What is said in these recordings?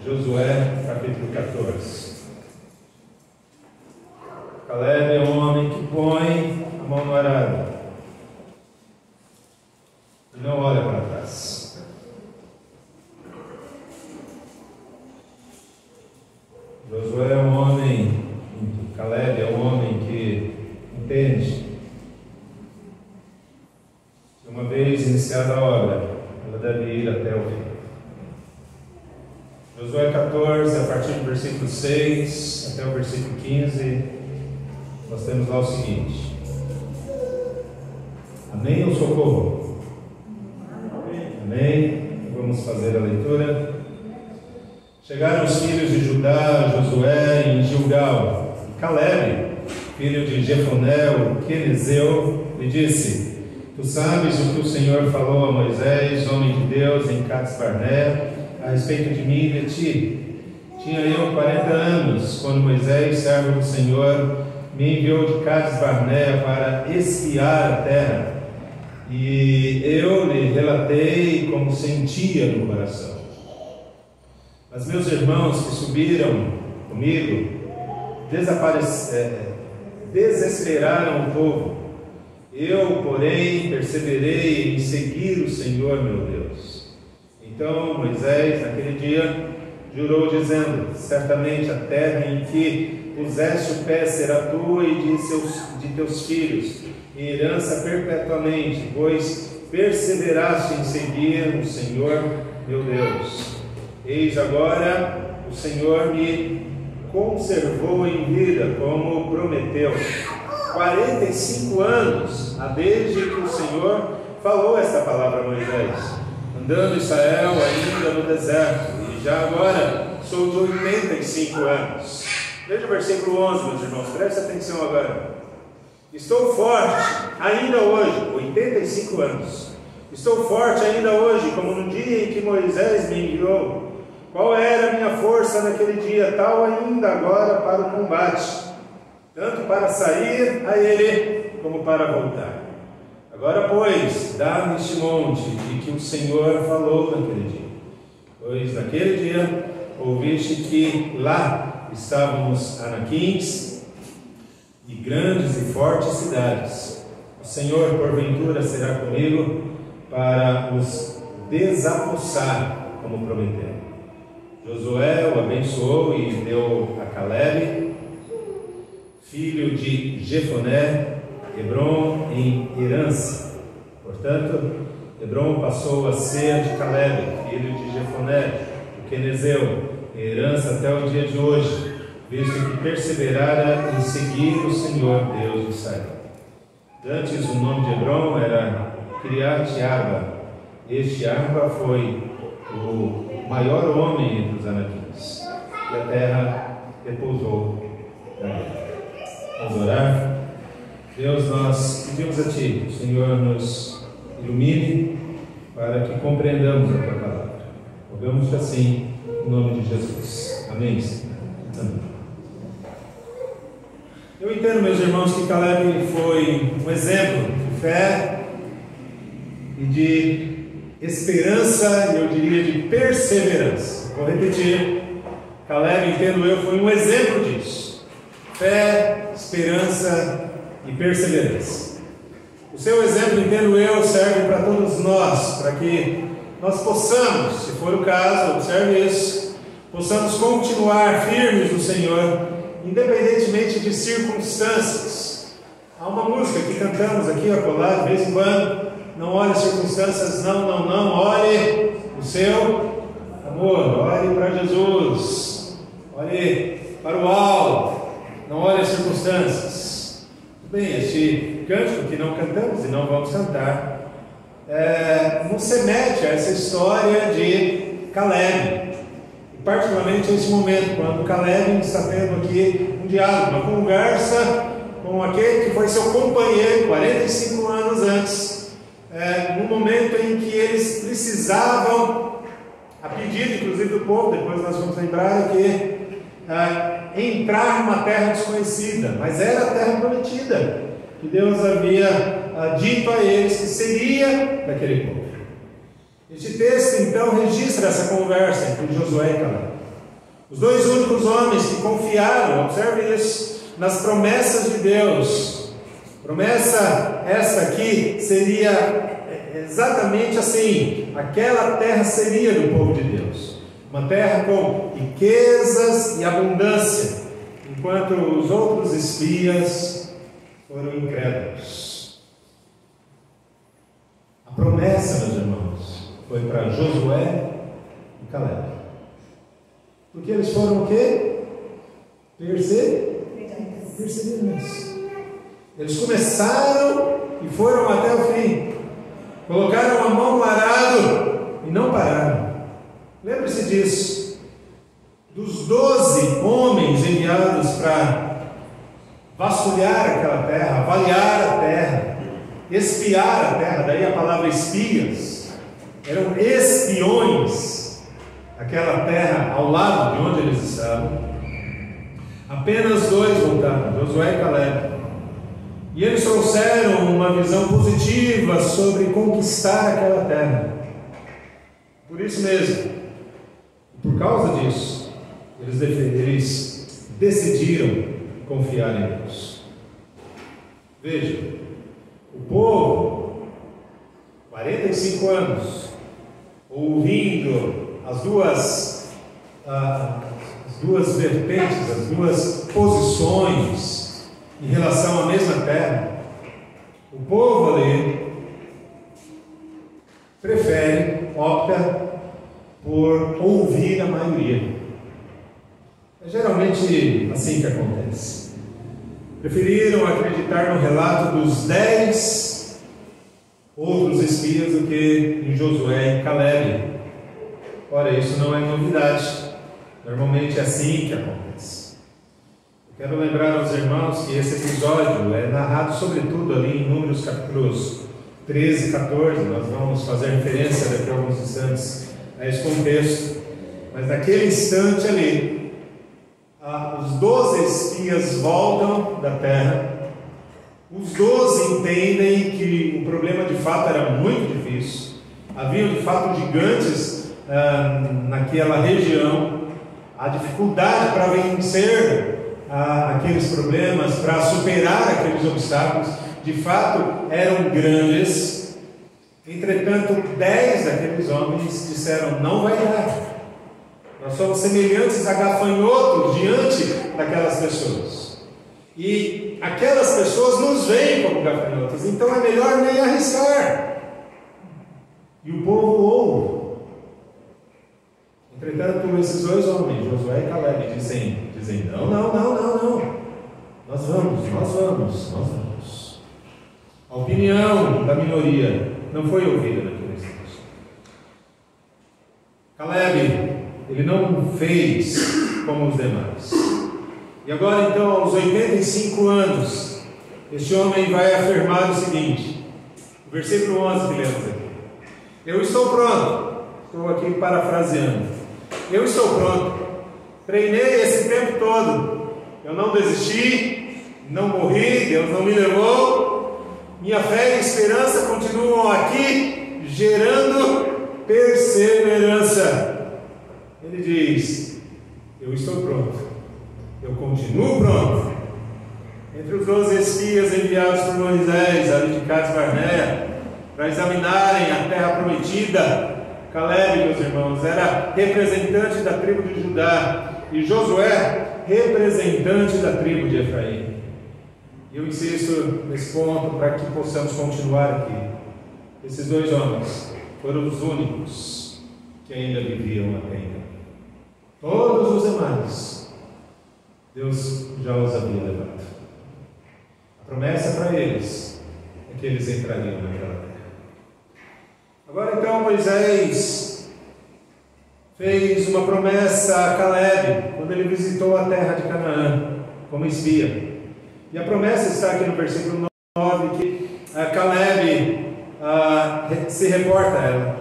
Josué, capítulo 14. Caleb é um homem que põe a mão no arado e não olha para trás. Josué é um homem, Caleb é um homem que entende que uma vez iniciada a obra, ela deve ir até o fim. Josué 14, a partir do versículo 6 até o versículo 15, nós temos lá o seguinte: Amém ou socorro? Amém. Vamos fazer a leitura. Chegaram os filhos de Judá, Josué em Gilgal, e Caleb, filho de Jefoné, o quenezeu, lhe disse: Tu sabes o que o Senhor falou a Moisés, homem de Deus, em Cades-Barné, a respeito de mim e de ti. Tinha eu 40 anos, quando Moisés, servo do Senhor, me enviou de Cades-Barné para espiar a terra, e eu lhe relatei como sentia no coração. Mas meus irmãos que subiram comigo desesperaram o povo. Eu, porém, perseverei em seguir o Senhor meu Deus. Então Moisés, naquele dia, jurou dizendo: Certamente a terra em que puseste o pé será tua e de teus filhos, em herança perpetuamente, pois perseveraste em seguir o Senhor meu Deus. Eis agora o Senhor me conservou em vida, como prometeu. 45 anos há desde que o Senhor falou esta palavra a Moisés, andando Israel ainda no deserto, e já agora sou de 85 anos. Veja o versículo 11, meus irmãos, preste atenção agora. Estou forte ainda hoje, 85 anos. Estou forte ainda hoje, como no dia em que Moisés me enviou. Qual era a minha força naquele dia, tal ainda agora para o combate, tanto para sair a ele, como para voltar. Agora, pois, dá-me este monte de que o Senhor falou naquele dia. Pois naquele dia ouviste que lá estavam os anaquins e grandes e fortes cidades. O Senhor, porventura, será comigo para os desapossar, como prometeu. Josué o abençoou e deu a Caleb, filho de Jefoné, Hebron em herança. Portanto, Hebron passou a ser de Caleb, filho de Jefoné, o quenezeu, em herança até o dia de hoje, visto que perseverara em seguir o Senhor Deus de Israel. Antes o nome de Hebron era Kiriat-Arba. Este Arba foi o maior homem entre os anaquins, e a terra repousou na terra. Vamos orar. Deus, nós pedimos a Ti, o Senhor nos ilumine para que compreendamos a Tua palavra. Rogamos assim, em nome de Jesus. Amém. Amém. Eu entendo, meus irmãos, que Caleb foi um exemplo de fé e de esperança, e eu diria de perseverança. Vou repetir: Caleb, entendo eu, foi um exemplo disso. Fé, esperança e perseverança. O seu exemplo, entendo eu, serve para todos nós, para que nós possamos, se for o caso, observe isso, possamos continuar firmes no Senhor, independentemente de circunstâncias. Há uma música que cantamos aqui a colar de vez em quando: não olhe as circunstâncias, não, olhe o seu amor, olhe para Jesus, olhe para o alvo, não olhe as circunstâncias. Bem, este cântico que não cantamos e não vamos cantar, nos remete a essa história de Caleb, e particularmente a esse momento, quando Caleb está tendo aqui um diálogo, uma conversa com aquele que foi seu companheiro 45 anos antes, no momento em que eles precisavam, a pedido inclusive do povo, depois nós vamos lembrar que entrar numa terra desconhecida, mas era a terra prometida, que Deus havia dito a eles que seria daquele povo. Este texto então registra essa conversa entre Josué e Caleb. Os dois únicos homens que confiaram, observe isso, nas promessas de Deus. Promessa esta aqui seria exatamente assim: aquela terra seria do povo de Deus, uma terra com riquezas e abundância, enquanto os outros espias foram incrédulos. A promessa, meus irmãos, foi para Josué e Caleb, porque eles foram o quê? Perseverantes. Eles começaram e foram até o fim, colocaram a mão no arado e não pararam. Lembre-se disso. Dos 12 homens enviados para vasculhar aquela terra, avaliar a terra, espiar a terra, daí a palavra espias, eram espiões daquela terra ao lado de onde eles estavam. Apenas 2 voltaram, Josué e Caleb. E eles trouxeram uma visão positiva sobre conquistar aquela terra. Por isso mesmo, por causa disso, eles decidiram confiar em Deus. Veja, o povo, 45 anos, ouvindo as duas vertentes, as duas posições em relação à mesma terra, o povo ali opta por ouvir a maioria. É geralmente assim que acontece. Preferiram acreditar no relato dos 10 outros espias do que em Josué e Caleb. Ora, isso não é novidade. Normalmente é assim que acontece. Eu quero lembrar aos irmãos que esse episódio é narrado sobretudo ali em Números capítulos 13 e 14. Nós vamos fazer referência daqui a alguns instantes a esse contexto. Mas naquele instante ali, os 12 espias voltam da terra. Os 12 entendem que o problema de fato era muito difícil. Haviam de fato gigantes naquela região. A dificuldade para vencer aqueles problemas, para superar aqueles obstáculos, de fato eram grandes. Entretanto, 10 daqueles homens disseram: não vai dar. Nós somos semelhantes a gafanhotos diante daquelas pessoas, e aquelas pessoas nos veem como gafanhotos, então é melhor nem arriscar. E o povo ouve. Entretanto, esses 2 homens, Josué e Caleb, dizem: não, nós vamos. A opinião da minoria não foi ouvida naquele instante. Caleb, ele não fez como os demais. E agora então, aos 85 anos, este homem vai afirmar o seguinte, o versículo 11 que lemos aqui: eu estou pronto. Estou aqui parafraseando. Eu estou pronto. Treinei esse tempo todo. Eu não desisti, não morri, Deus não me levou. Minha fé e esperança continuam aqui, gerando perseverança. Ele diz: eu estou pronto. Eu continuo pronto. Entre os 12 espias enviados por Moisés, ali de Cades Barnea, para examinarem a terra prometida, Caleb, meus irmãos, era representante da tribo de Judá, e Josué, representante da tribo de Efraim. E eu insisto nesse ponto para que possamos continuar aqui. Esses 2 homens foram os únicos que ainda viviam até então. Todos os demais, Deus já os havia levado. A promessa para eles é que eles entrariam naquela terra. Agora então Moisés fez uma promessa a Caleb quando ele visitou a terra de Canaã como espia. E a promessa está aqui no versículo 9, que Caleb se reporta a ela.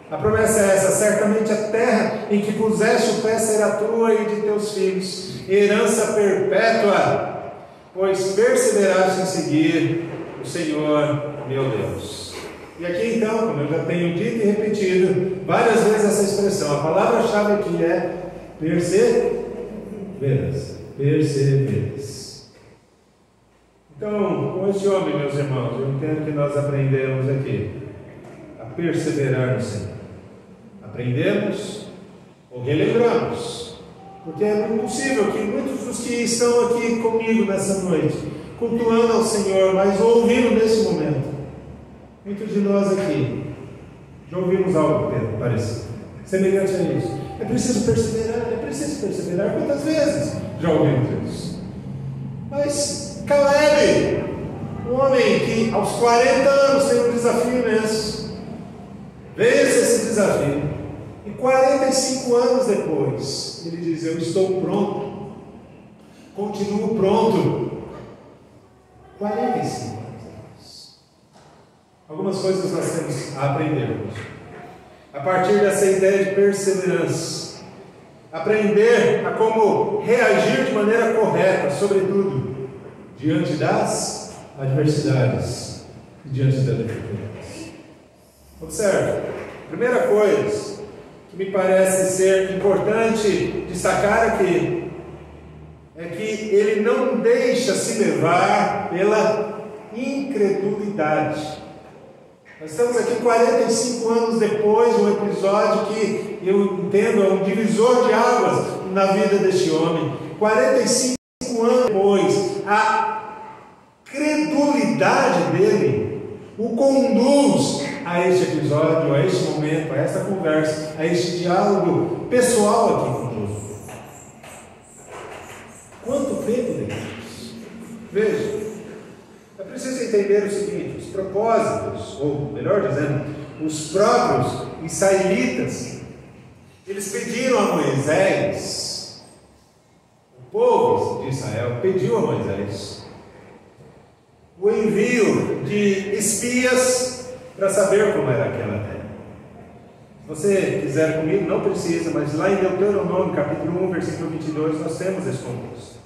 A promessa é essa: certamente a terra em que puseste o pé será tua e de teus filhos, herança perpétua, pois perseveraste em seguir o Senhor meu Deus. E aqui então, como eu já tenho dito e repetido várias vezes essa expressão, a palavra-chave aqui é perseverança. perseverança. Então, com este homem, meus irmãos, eu entendo que nós aprendemos aqui a perseverar no Senhor. Aprendemos ou relembramos, porque é muito possível que muitos dos que estão aqui comigo nessa noite, cultuando ao Senhor, mas ouvindo nesse momento, muitos de nós aqui já ouvimos algo parecido, semelhante a isso. É preciso perseverar. Quantas vezes já ouvimos isso? Mas Caleb, um homem que aos 40 anos tem um desafio imenso, vence esse desafio, e 45 anos depois, ele diz: eu estou pronto, continuo pronto. 45 anos. Algumas coisas nós temos a aprender hoje, a partir dessa ideia de perseverança. Aprender a como reagir de maneira correta, sobretudo diante das adversidades e diante das dificuldades. Observe, primeira coisa que me parece ser importante destacar aqui é que ele não deixa se levar pela incredulidade. Nós estamos aqui 45 anos depois de um episódio que eu entendo é um divisor de águas na vida deste homem. 45 anos depois, a credulidade dele o conduz a este episódio, a este momento, a esta conversa, a este diálogo pessoal aqui conosco. Quanto tempo depois? Veja, é preciso entender o seguinte: os propósitos, ou melhor dizendo, os próprios israelitas, eles pediram a Moisés, o povo de Israel pediu a Moisés o envio de espias para saber como era aquela terra. Se você quiser comigo, não precisa, mas lá em Deuteronômio, capítulo 1, versículo 22, nós temos esse contexto.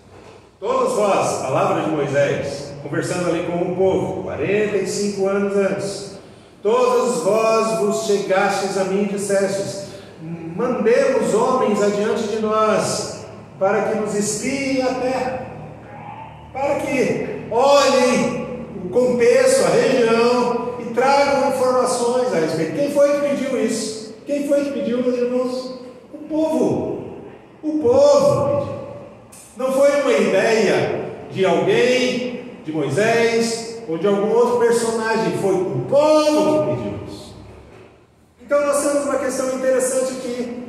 Todos vós, palavra de Moisés, conversando ali com o povo, 45 anos antes, todos vós vos chegastes a mim e dissestes: mandemos homens adiante de nós, para que nos espiem a terra, para que olhem o contexto, a região, e tragam informações a respeito. Quem foi que pediu isso? Quem foi que pediu, meus irmãos? O povo. O povo pediu. Não foi uma ideia de alguém, de Moisés, ou de algum outro personagem, foi o povo que pediu isso. Então nós temos uma questão interessante aqui.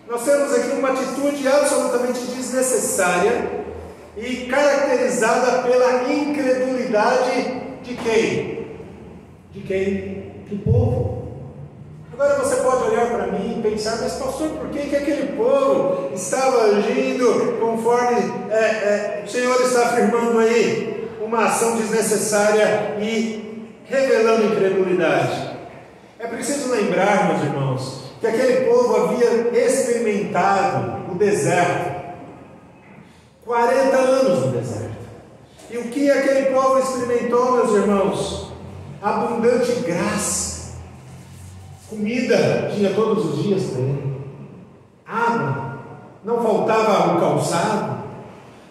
Nós temos aqui uma atitude absolutamente desnecessária e caracterizada pela incredulidade de quem? De quem? Do povo. Agora você pode olhar para mim e pensar: mas pastor, por que aquele povo estava agindo conforme o Senhor está afirmando aí uma ação desnecessária e revelando incredulidade? É preciso lembrar, meus irmãos, que aquele povo havia experimentado o deserto, 40 anos no deserto. E o que aquele povo experimentou, meus irmãos? Abundante graça. Comida tinha todos os dias para ele, água, não faltava o calçado,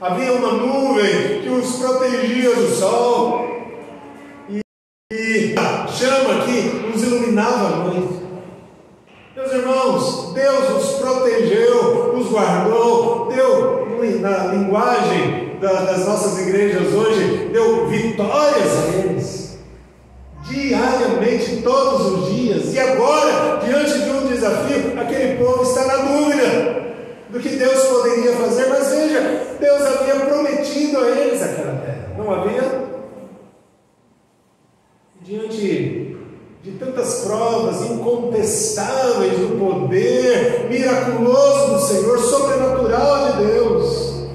havia uma nuvem que os protegia do sol, e a chama que os iluminava à noite. Meus irmãos, Deus os protegeu, os guardou, deu, na linguagem das nossas igrejas hoje, deu vitórias a eles. Diariamente, todos os dias. E agora, diante de um desafio, aquele povo está na dúvida do que Deus poderia fazer. Mas veja, Deus havia prometido a eles aquela terra, não havia? Diante de tantas provas incontestáveis do poder miraculoso do Senhor, sobrenatural de Deus,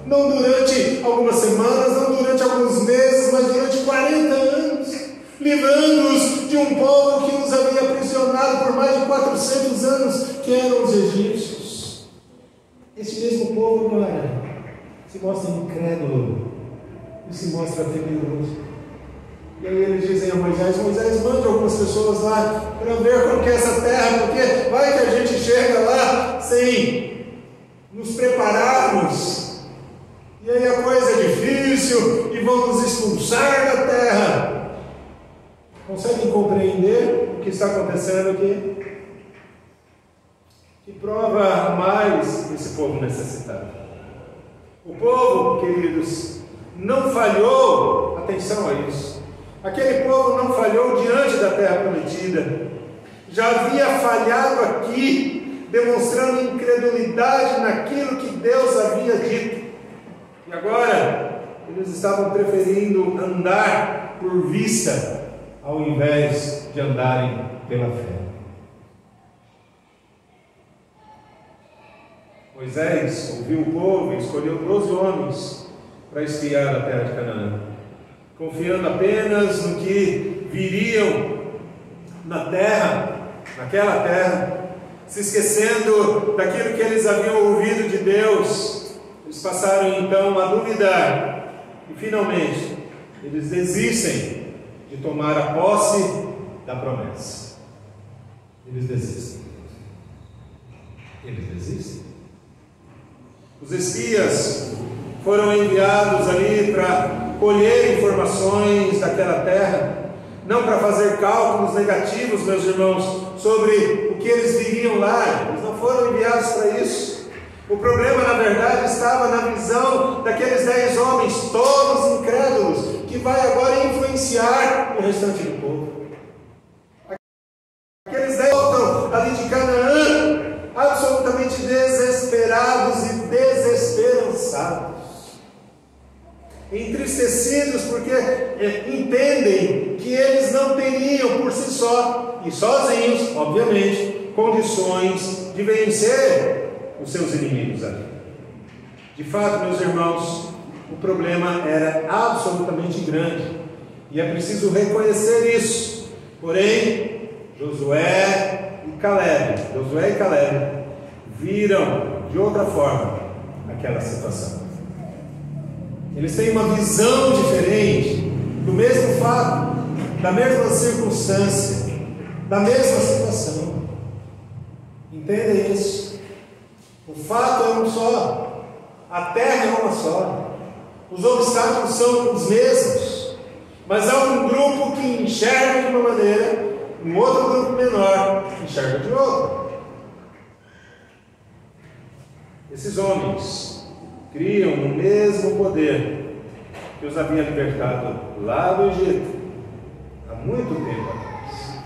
não durante algumas semanas, não durante alguns meses, mas durante 40 anos, livrando-os de um povo que os havia aprisionado por mais de 400 anos, que eram os egípcios. Este mesmo povo agora se mostra incrédulo e se mostra temeroso. E aí eles dizem a Moisés: Moisés, mande algumas pessoas lá para ver como que é essa terra, porque vai que a gente chega lá sem nos prepararmos, e aí a coisa é difícil, e vão nos expulsar da terra. Conseguem compreender o que está acontecendo aqui? Que prova mais esse povo necessitado? O povo, queridos, não falhou, atenção a isso, aquele povo não falhou diante da terra prometida, já havia falhado aqui, demonstrando incredulidade naquilo que Deus havia dito, e agora eles estavam preferindo andar por vista, ao invés de andarem pela fé. Moisés ouviu o povo e escolheu 12 homens para espiar a terra de Canaã, confiando apenas no que viriam na terra, naquela terra, se esquecendo daquilo que eles haviam ouvido de Deus. Eles passaram então a duvidar e finalmente eles desistem de tomar a posse da promessa. Eles desistem. Os espias foram enviados ali para colher informações daquela terra, não para fazer cálculos negativos, meus irmãos, sobre o que eles viriam lá. Eles não foram enviados para isso. O problema, na verdade, estava na visão daqueles 10 homens, todos incrédulos, que vai agora influenciar o restante do povo. Aqueles 10 voltam ali de Canaã, absolutamente desesperados e desesperançados, entristecidos, porque entendem que eles não teriam por si só, e sozinhos, obviamente, condições de vencer os seus inimigos ali. De fato, meus irmãos, o problema era absolutamente grande, e é preciso reconhecer isso. Porém, Josué e Caleb viram de outra forma aquela situação. Eles têm uma visão diferente do mesmo fato, da mesma circunstância, da mesma situação. Entendem isso? O fato é um só, a terra é uma só, os obstáculos são os mesmos, mas há um grupo que enxerga de uma maneira, um outro grupo menor enxerga de outra. Esses homens criam o mesmo poder que os havia libertado lá do Egito, há muito tempo atrás.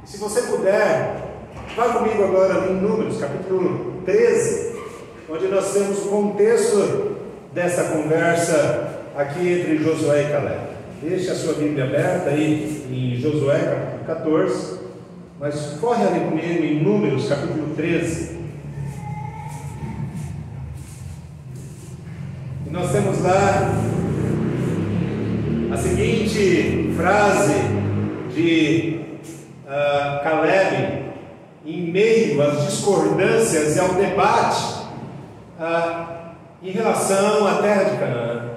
E se você puder, vá comigo agora em Números, capítulo 13, onde nós temos o contexto dessa conversa aqui entre Josué e Caleb. Deixe a sua Bíblia aberta aí em Josué, capítulo 14, mas corre ali comigo em Números, capítulo 13. E nós temos lá a seguinte frase de Caleb, em meio às discordâncias e ao debate em relação à terra de Canaã.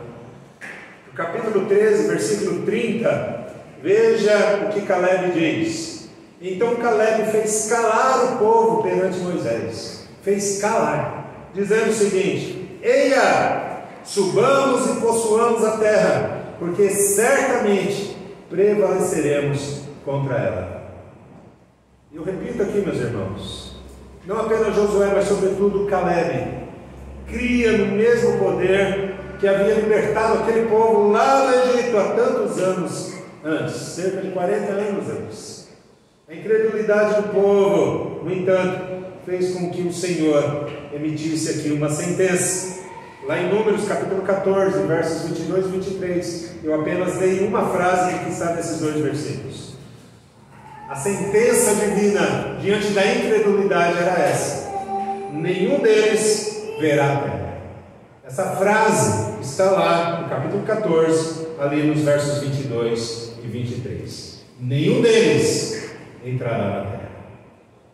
No capítulo 13, versículo 30, veja o que Caleb diz. Então Caleb fez calar o povo perante Moisés, fez calar, dizendo o seguinte: eia, subamos e possuamos a terra, porque certamente prevaleceremos contra ela. Eu repito aqui, meus irmãos, não apenas Josué, mas sobretudo Caleb, cria no mesmo poder que havia libertado aquele povo lá no Egito há tantos anos antes, cerca de 40 anos antes. A incredulidade do povo, no entanto, fez com que o Senhor emitisse aqui uma sentença. Lá em Números capítulo 14, versos 22 e 23, eu apenas dei uma frase que está nesses dois versículos. A sentença divina diante da incredulidade era essa: nenhum deles verá a terra. Essa frase está lá no capítulo 14, ali nos versos 22 e 23. Nenhum deles entrará na terra.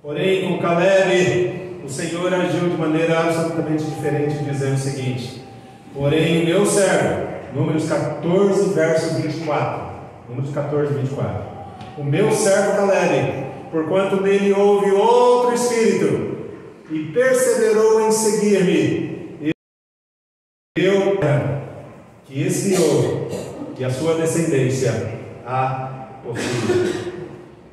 Porém, com Caleb, o Senhor agiu de maneira absolutamente diferente, dizendo o seguinte: porém o meu servo, Números 14, verso 24, Números 14, 24, o meu servo Caleb, porquanto nele houve outro espírito, e perseverou em seguir-me, eu que esse ouro e a sua descendência a possua.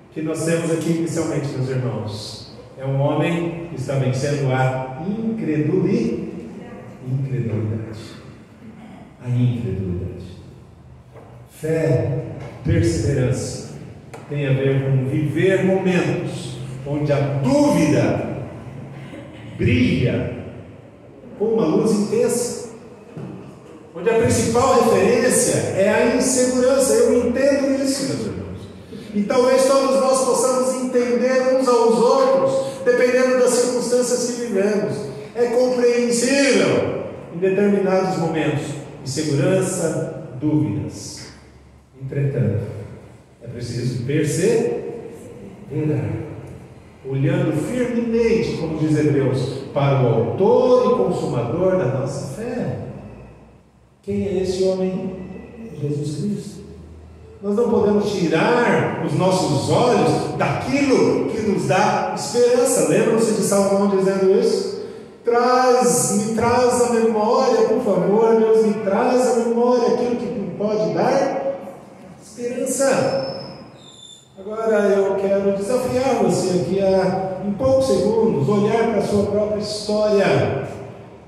O que nós temos aqui inicialmente, meus irmãos, é um homem que está vencendo a incredulidade. A incredulidade. Fé, perseverança, tem a ver com viver momentos onde a dúvida brilha com uma luz intensa, onde a principal referência é a insegurança. Eu entendo isso, meus irmãos, e talvez todos nós possamos entender uns aos outros, dependendo das circunstâncias que vivemos. É compreensível em determinados momentos, insegurança, dúvidas. Entretanto, é preciso perseverar, olhando firmemente, como diz Hebreus, para o autor e consumador da nossa fé. Quem é esse homem? Jesus Cristo. Nós não podemos tirar os nossos olhos daquilo que nos dá esperança. Lembram-se de Salomão dizendo isso? Me traz a memória, por favor, Deus, me traz a memória aquilo que me pode dar esperança. Agora eu quero desafiar você aqui a, em poucos segundos, olhar para a sua própria história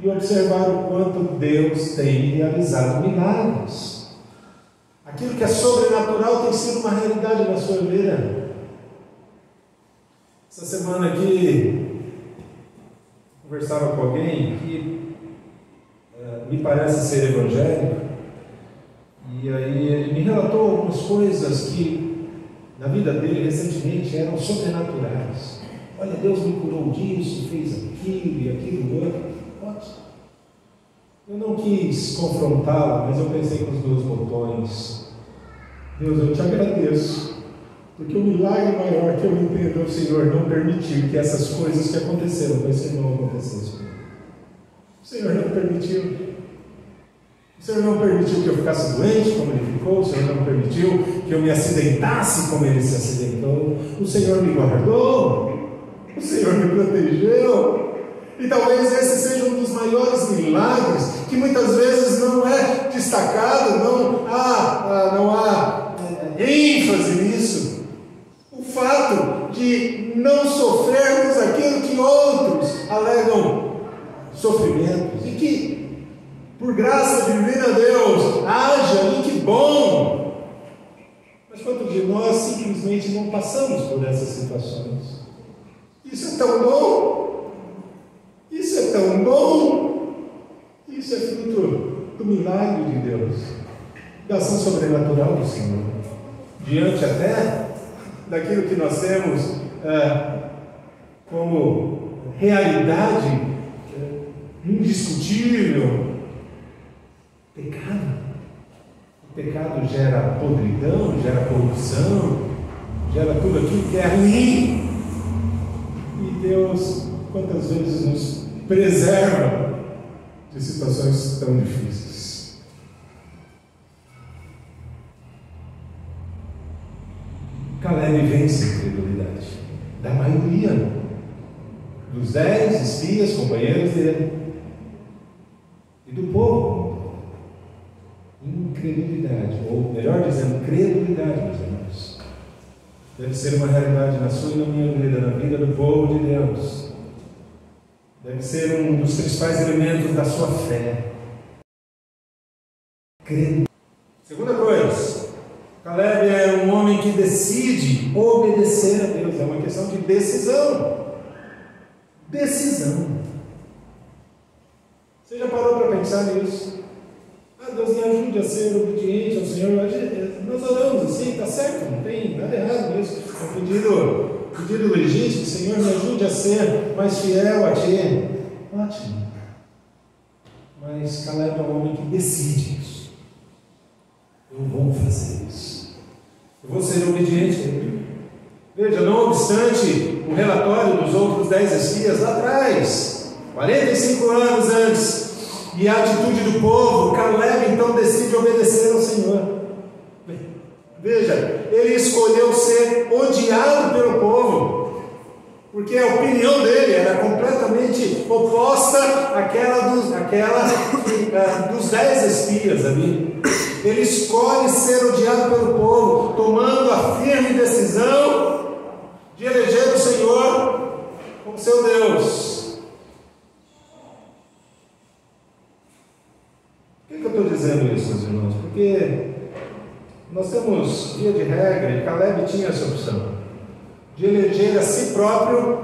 e observar o quanto Deus tem realizado milagres. Aquilo que é sobrenatural tem sido uma realidade na sua vida. Essa semana aqui conversava com alguém que me parece ser evangélico, e aí ele me relatou algumas coisas que na vida dele recentemente eram sobrenaturais. Olha, Deus me curou disso, fez aquilo e aquilo outro. Ótimo. Eu não quis confrontá-lo, mas eu pensei com os meus botões. Deus, eu te agradeço, porque o milagre maior que eu entendo, o Senhor não permitiu que essas coisas que aconteceram com esse irmão acontecessem. O Senhor não permitiu. O Senhor não permitiu que eu ficasse doente como ele ficou. O Senhor não permitiu que eu me acidentasse como ele se acidentou. O Senhor me guardou. O Senhor me protegeu. E talvez esse seja um dos maiores milagres, que muitas vezes não é destacado, não há ênfase nisso. O fato de não sofrermos aquilo que outros alegam sofrimentos, e que, por graça divina, Deus haja, e que bom. Mas quantos de nós simplesmente não passamos por essas situações? Isso é tão bom. Isso é tão bom. Isso é fruto do milagre de Deus, da ação sobrenatural do Senhor, diante até daquilo que nós temos como realidade indiscutível: pecado. O pecado gera podridão, gera corrupção, gera tudo aquilo que é ruim. E Deus, quantas vezes nos preserva de situações tão difíceis. Caleb vence a incredulidade da maioria dos 10 espias, companheiros dele, e do povo. Incredulidade, ou melhor dizendo, credulidade, meus irmãos, deve ser uma realidade na sua e na minha vida, na vida do povo de Deus. Deve ser um dos principais elementos da sua fé. Segunda coisa, Caleb é um homem que decide obedecer a Deus. É uma questão de decisão. Decisão. Você já parou para pensar nisso? Deus me ajude a ser obediente ao Senhor. Nós oramos assim, está certo, não tem nada errado nisso. É um pedido legítimo: Senhor, me ajude a ser mais fiel a Ti. Ótimo. Mas Caleb é um homem que decide isso. Eu vou fazer isso. Eu vou ser obediente a Ele. Veja, não obstante o relatório dos outros 10 espias lá atrás, 45 anos antes, e a atitude do povo, Caleb então decide obedecer ao Senhor. Veja, ele escolheu ser odiado pelo povo, porque a opinião dele era completamente oposta àquela dos 10 espias ali. Ele escolhe ser odiado pelo povo, tomando a firme decisão de eleger o Senhor como seu Deus. Por que eu estou dizendo isso, meus irmãos? Porque nós temos, via de regra, e Caleb tinha essa opção, de eleger a si próprio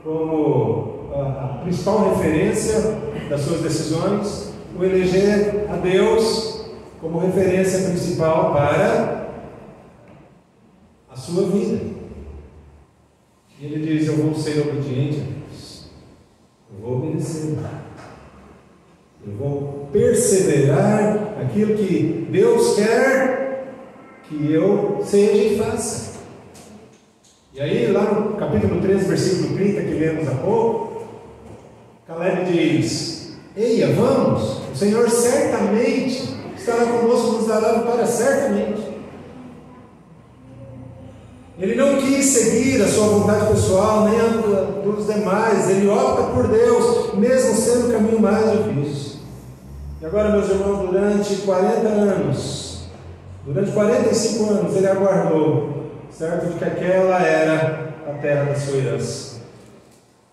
como a principal referência das suas decisões, ou eleger a Deus como referência principal para a sua vida. E ele diz: eu vou ser obediente a Deus, eu vou obedecer, eu vou perseverar naquilo que Deus quer que eu seja e faça. E aí, lá no capítulo 13, versículo 30, que lemos há pouco, Caleb diz: eia, vamos, o Senhor certamente estará conosco, nos dará vitória, certamente. Ele não quis seguir a sua vontade pessoal, nem a dos demais. Ele opta por Deus, mesmo sendo o caminho mais difícil. E agora, meus irmãos, durante 40 anos, durante 45 anos, ele aguardou, certo, de que aquela era a terra da sua herança.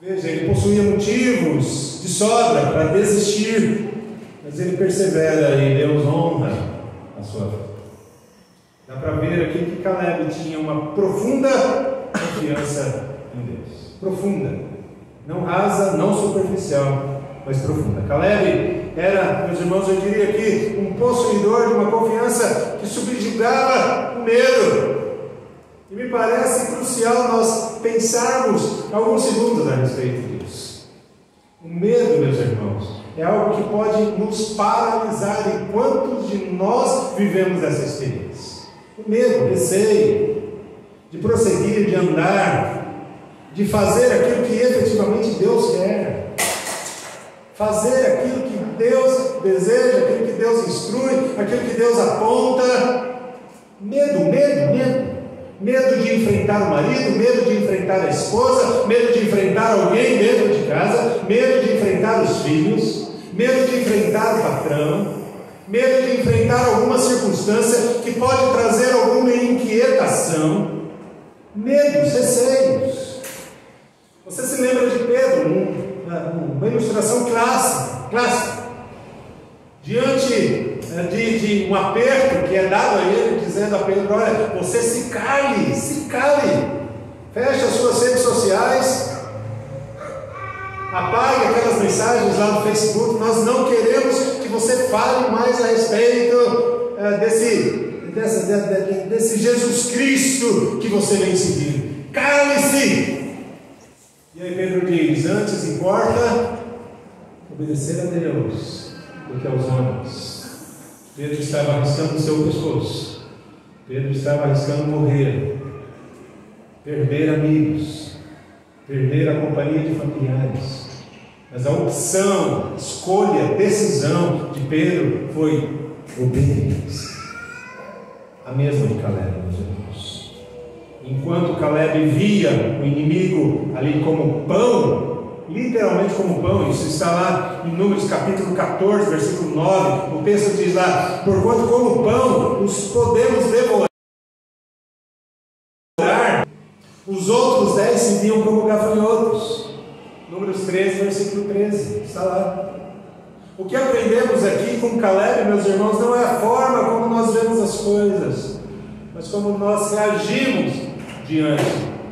Veja, ele possuía motivos de sobra para desistir, mas ele persevera e Deus honra a sua vida. Dá para ver aqui que Caleb tinha uma profunda confiança em Deus. Profunda. Não rasa, não superficial, mas profunda. Caleb era, meus irmãos, eu diria aqui, um possuidor de uma confiança que subjugava o medo. E me parece crucial nós pensarmos alguns segundos a respeito disso. O medo, meus irmãos, é algo que pode nos paralisar. E quantos de nós vivemos essa experiência? O medo, o receio de prosseguir, de andar, de fazer aquilo que efetivamente Deus quer, fazer aquilo que Deus deseja, aquilo que Deus instrui, aquilo que Deus aponta. Medo. Medo de enfrentar o marido, medo de enfrentar a esposa, medo de enfrentar alguém dentro de casa, medo de enfrentar os filhos, medo de enfrentar o patrão, medo de enfrentar alguma circunstância que pode trazer alguma inquietação, medos, receios. Você se lembra de Pedro, uma ilustração clássica, diante de um aperto que é dado a ele, dizendo a Pedro: olha, você se cale, feche as suas redes sociais, apague aquelas mensagens lá no Facebook. Nós não queremos que você fale mais a respeito desse Jesus Cristo que você vem seguindo. Cale-se! E aí Pedro diz: antes importa obedecer a Deus do que aos homens. Pedro estava arriscando o seu pescoço. Pedro estava arriscando morrer, perder amigos, perder a companhia de familiares. Mas a opção, escolha, decisão de Pedro foi obediência. A mesma de Caleb, meus irmãos. Enquanto Caleb via o inimigo ali como pão, literalmente como pão, isso está lá em Números capítulo 14, versículo 9, o texto diz lá: porquanto como pão os podemos devorar, os outros 10 se viam como gafanhotos. Números 13, versículo 13, está lá. O que aprendemos aqui com Caleb, meus irmãos, não é a forma como nós vemos as coisas, mas como nós reagimos diante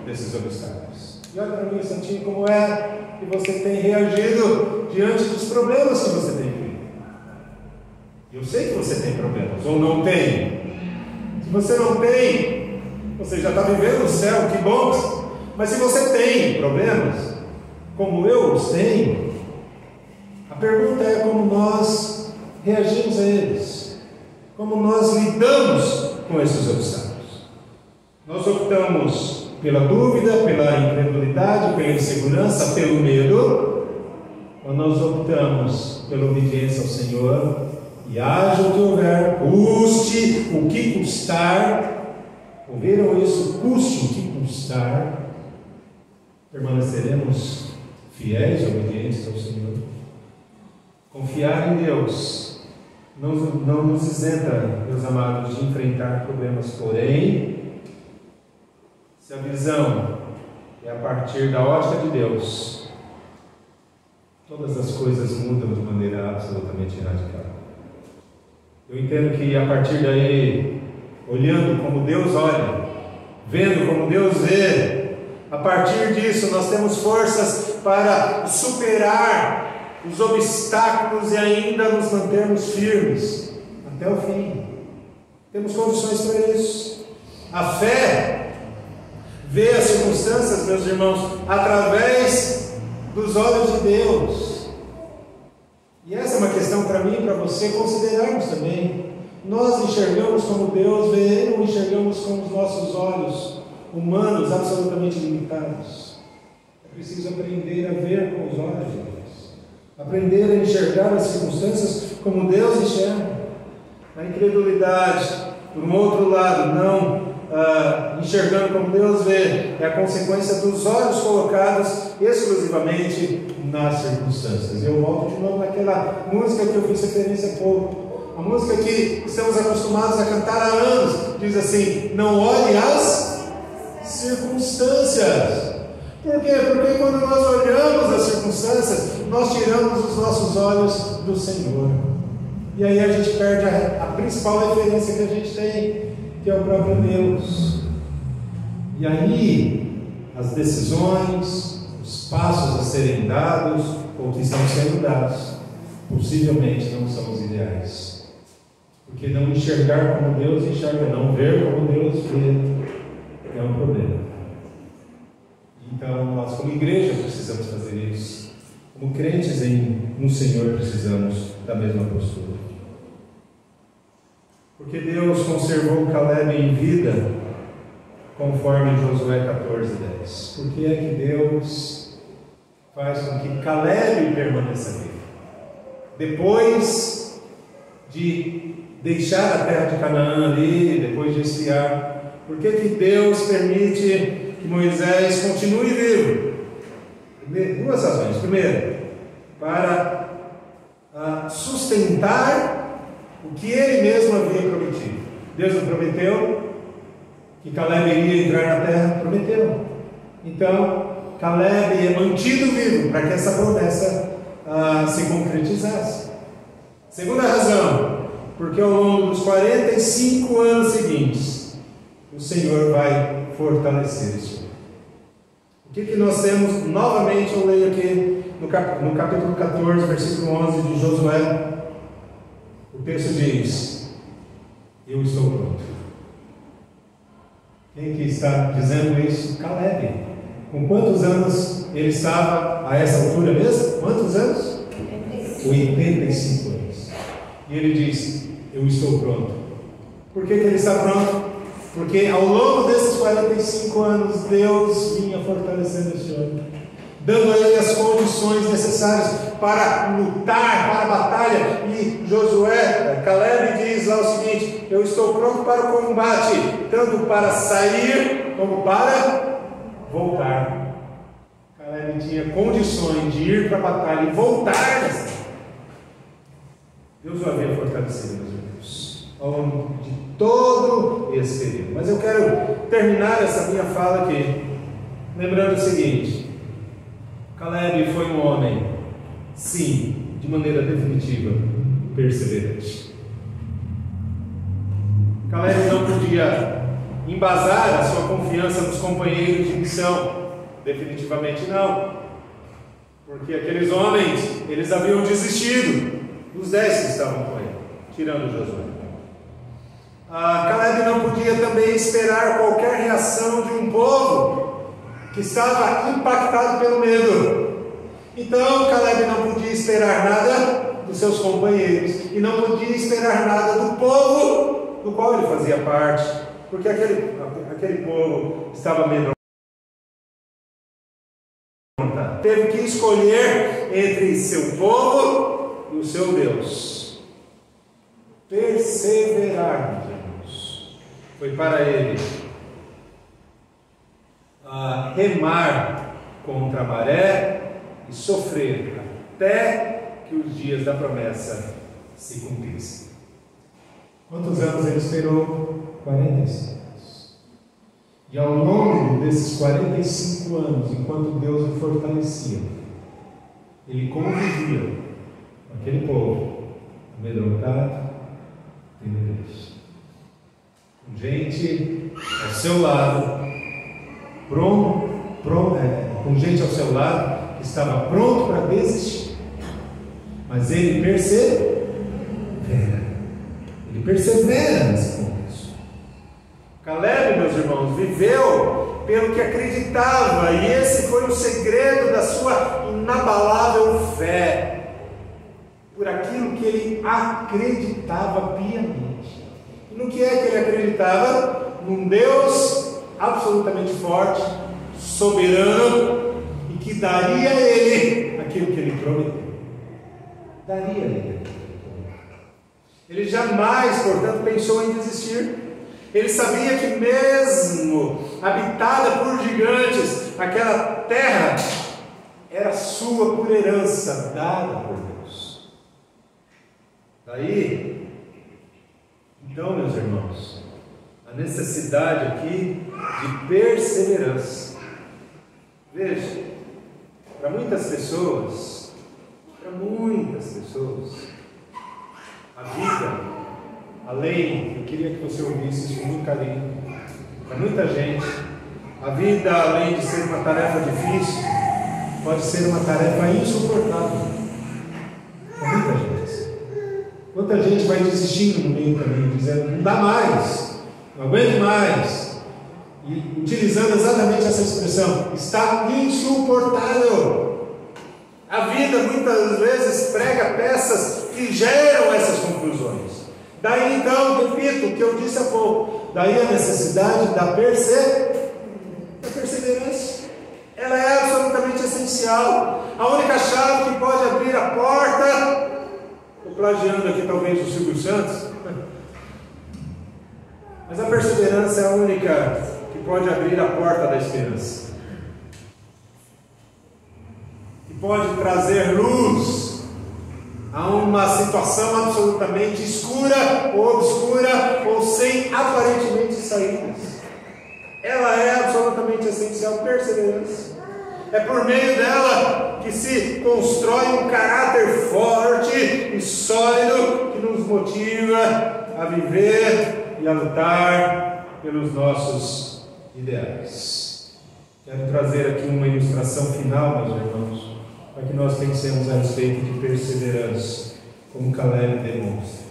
desses obstáculos. E olha para mim, Santinho, como é que você tem reagido diante dos problemas que você tem vivido. Eu sei que você tem problemas, ou não tem. Se você não tem, você já está vivendo no céu, que bom. Mas se você tem problemas, como eu os tenho, a pergunta é como nós reagimos a eles, como nós lidamos com esses obstáculos. Nós optamos pela dúvida, pela incredulidade, pela insegurança, pelo medo, ou nós optamos pela obediência ao Senhor e haja o que houver, custe o que custar. Ouviram isso? Custe o que custar, permaneceremos fiéis e obedientes ao Senhor. Confiar em Deus não nos isenta, meus amados, de enfrentar problemas, porém, se a visão é a partir da ótica de Deus, todas as coisas mudam de maneira absolutamente radical. Eu entendo que a partir daí, olhando como Deus olha, vendo como Deus vê, a partir disso nós temos forças para superar os obstáculos e ainda nos mantermos firmes até o fim. Temos condições para isso. A fé vê as circunstâncias, meus irmãos, através dos olhos de Deus. E essa é uma questão para mim e para você considerarmos também. Nós enxergamos como Deus vê, ou enxergamos com os nossos olhos humanos absolutamente limitados. É preciso aprender a ver com os olhos de Deus, aprender a enxergar as circunstâncias como Deus enxerga. A incredulidade, por um outro lado, não enxergando como Deus vê, é a consequência dos olhos colocados exclusivamente nas circunstâncias. Eu volto de novo naquela música que eu fiz referência há pouco. A música que estamos acostumados a cantar há anos diz assim: não olhe as circunstâncias. Por quê? Porque quando nós olhamos as circunstâncias, nós tiramos os nossos olhos do Senhor. E aí a gente perde a principal referência que a gente tem, que é o próprio Deus. E aí as decisões, os passos a serem dados, ou que estão sendo dados, possivelmente não são os ideais. Porque não enxergar como Deus enxerga, não ver como Deus vê, é um problema. Então, nós como igreja precisamos fazer isso. Como crentes no Senhor precisamos da mesma postura. Porque Deus conservou Caleb em vida, conforme Josué 14:10. Por que é que Deus faz com que Caleb permaneça vivo? Depois de deixar a terra de Canaã ali, depois de esfriar, por que que Deus permite que Moisés continue vivo? Duas razões. Primeiro, para sustentar o que ele mesmo havia prometido. Deus não prometeu que Caleb iria entrar na terra? Prometeu. Então, Caleb é mantido vivo para que essa promessa se concretizasse. Segunda razão, porque ao longo dos 45 anos seguintes, o Senhor vai fortalecer isso. O que nós temos? Novamente eu leio aqui no capítulo 14, versículo 11 de Josué. O texto diz: eu estou pronto. Quem que está dizendo isso? Caleb. Com quantos anos ele estava a essa altura mesmo? Quantos anos? 85 anos. E ele diz: eu estou pronto. Por que ele está pronto? Porque ao longo desses 45 anos, Deus vinha fortalecendo esse homem, dando a ele as condições necessárias para lutar, para a batalha. E Caleb diz lá o seguinte: eu estou pronto para o combate, tanto para sair como para voltar. Caleb tinha condições de ir para a batalha e voltar. Deus o havia fortalecido, meus irmãos, ao longo de todo esse período. Mas eu quero terminar essa minha fala aqui, lembrando o seguinte: Caleb foi um homem, sim, de maneira definitiva, perseverante. Caleb não podia embasar a sua confiança nos companheiros de missão, definitivamente não, porque aqueles homens, eles haviam desistido dos 10 que estavam com ele, tirando Josué. Caleb não podia também esperar qualquer reação de um povo que estava impactado pelo medo. Então Caleb não podia esperar nada dos seus companheiros e não podia esperar nada do povo do qual ele fazia parte, porque aquele povo estava amedrontado. Teve que escolher entre seu povo e o seu Deus. Perseverar, meus irmãos, foi para ele remar contra a maré e sofrer até que os dias da promessa se cumprissem. Quantos anos ele esperou? 45 anos. E ao longo desses 45 anos, enquanto Deus o fortalecia, ele convivia com aquele povo amedrontado, temeroso, com gente ao seu lado, com gente ao seu lado que estava pronto para desistir, mas ele persevera nesse contexto. Caleb, meus irmãos, viveu pelo que acreditava, e esse foi o segredo da sua inabalável fé, por aquilo que ele acreditava piamente. E no que é que ele acreditava? Num Deus absolutamente forte, soberano, e que daria a ele aquilo que ele prometeu. Daria a ele aquilo que ele prometeu. Ele jamais, portanto, pensou em desistir. Ele sabia que mesmo habitada por gigantes, aquela terra era sua por herança, dada por Deus. Daí, então, meus irmãos, a necessidade aqui de perseverança. Veja, para muitas pessoas, a vida, além, eu queria que você ouvisse isso com muito carinho, para muita gente, a vida, além de ser uma tarefa difícil, pode ser uma tarefa insuportável. Para muita gente. Quanta gente vai desistindo no meio do caminho, dizendo, não dá mais, não aguento mais, e utilizando exatamente essa expressão, está insuportável. A vida muitas vezes prega peças que geram essas conclusões. Daí então, repito o que eu disse há pouco, daí a necessidade da perseverança. Ela é absolutamente essencial. A única chave que pode abrir a porta, estou plagiando aqui talvez o Silvio Santos, mas a perseverança é a única que pode abrir a porta da esperança, que pode trazer luz a uma situação absolutamente escura ou obscura ou sem aparentemente saídas. Ela é absolutamente essencial, perseverança. É por meio dela que se constrói um caráter forte e sólido que nos motiva a viver e a lutar pelos nossos ideais. Quero trazer aqui uma ilustração final, meus irmãos, para que nós pensemos a respeito de perseverança, como Caleb demonstra.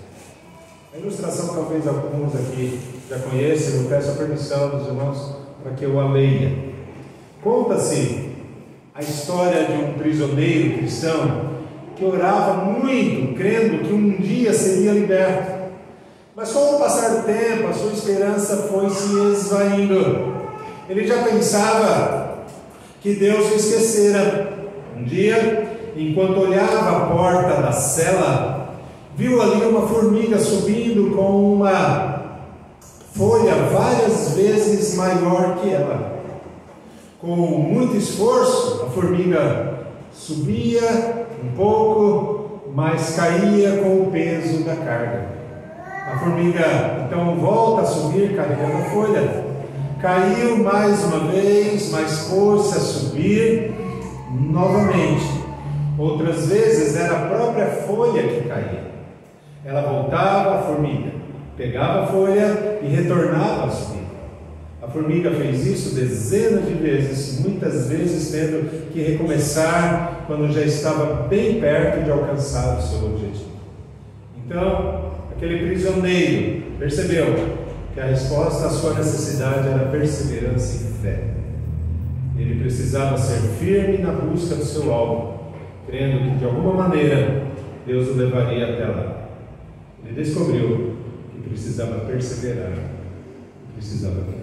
A ilustração talvez alguns aqui já conheçam, eu peço a permissão dos irmãos para que eu a leia. Conta-se a história de um prisioneiro cristão que orava muito, crendo que um dia seria liberto. Mas com o passar do tempo, a sua esperança foi se esvaindo. Ele já pensava que Deus o esquecera. Um dia, enquanto olhava a porta da cela, viu ali uma formiga subindo com uma folha várias vezes maior que ela. Com muito esforço, a formiga subia um pouco, mas caía com o peso da carga. A formiga então volta a subir carregando a folha. Caiu mais uma vez, mas pôs-se a subir novamente. Outras vezes era a própria folha que caía. Ela voltava, a formiga pegava a folha e retornava a subir. A formiga fez isso dezenas de vezes, muitas vezes tendo que recomeçar quando já estava bem perto de alcançar o seu objetivo. Então, aquele prisioneiro percebeu que a resposta à sua necessidade era perseverança e fé. Ele precisava ser firme na busca do seu alvo, crendo que de alguma maneira Deus o levaria até lá. Ele descobriu que precisava perseverar, precisava crer.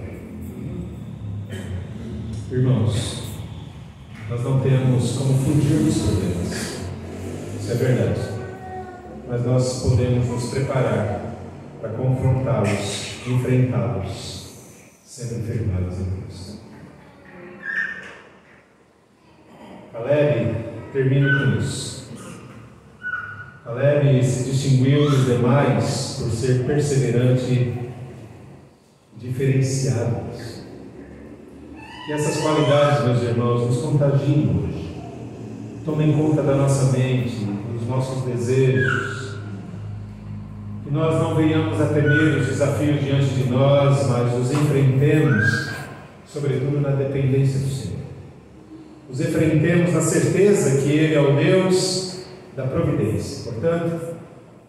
Irmãos, nós não temos como fugir dos problemas, isso é verdade, mas nós podemos nos preparar para confrontá-los, enfrentá-los, sendo firmados em Cristo. Caleb termino com isso. Caleb se distinguiu dos demais por ser perseverante e diferenciado. E essas qualidades, meus irmãos, nos contagiem hoje. Tomem conta da nossa mente, dos nossos desejos. Que nós não venhamos a temer os desafios diante de nós, mas os enfrentemos, sobretudo na dependência do Senhor. Os enfrentemos na certeza que Ele é o Deus da providência. Portanto,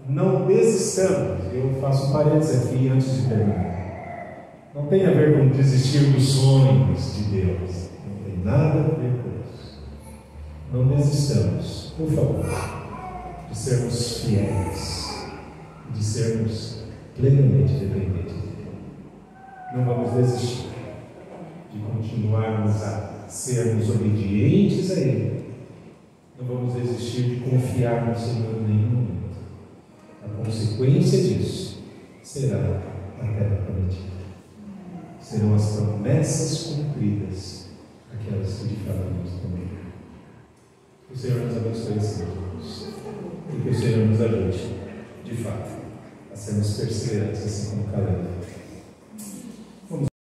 não desistamos. Eu faço um parênteses aqui antes de terminar. Não tem a ver com desistir dos sonhos de Deus. Não tem nada a ver com isso. Não desistamos, por favor, de sermos fiéis, de sermos plenamente dependentes dele. Não vamos desistir de continuarmos a sermos obedientes a Ele. Não vamos desistir de confiar no Senhor em nenhum momento. A consequência disso será a terra prometida. Serão as promessas cumpridas, aquelas que de fato nos prometeram. Que o Senhor nos abençoe, Senhor, e que o Senhor nos ajude, de fato, a sermos perseverantes, assim como Caleb.